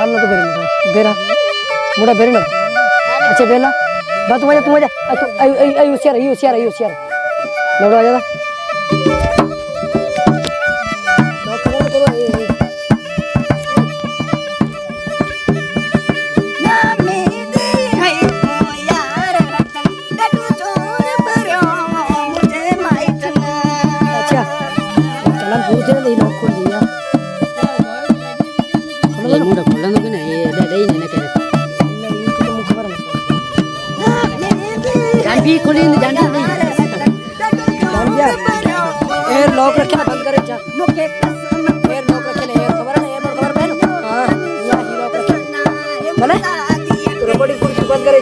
हाल ना तो बेरा मुड़ा बेरे ना अच्छा बेला बात तू आजा तू आई होशियार लौड़ा आ जा एयर लॉक रखे ना बंद करे जा एयर लॉक रखे ना एयर खबर है एयर खबर है हां या ही लॉक रखे भले तो रिकॉर्डिंग पूरी बंद करे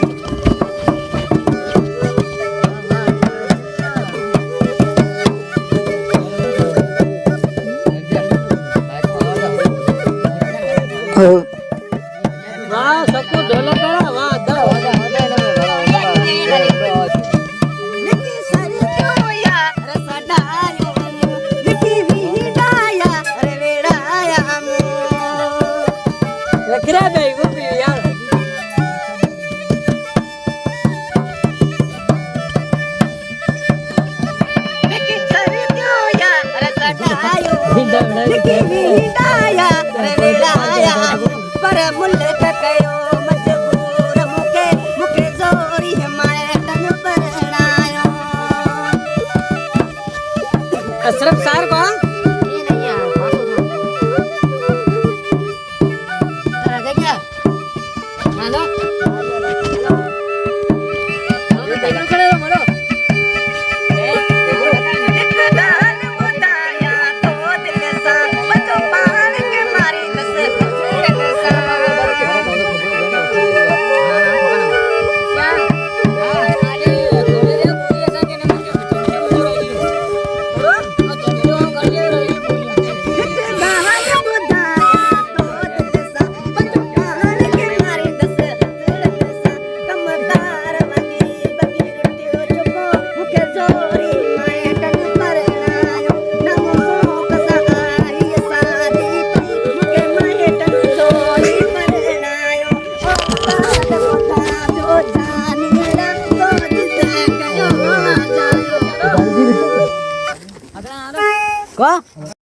वाह सबको ढोलक करा वाह दा Grab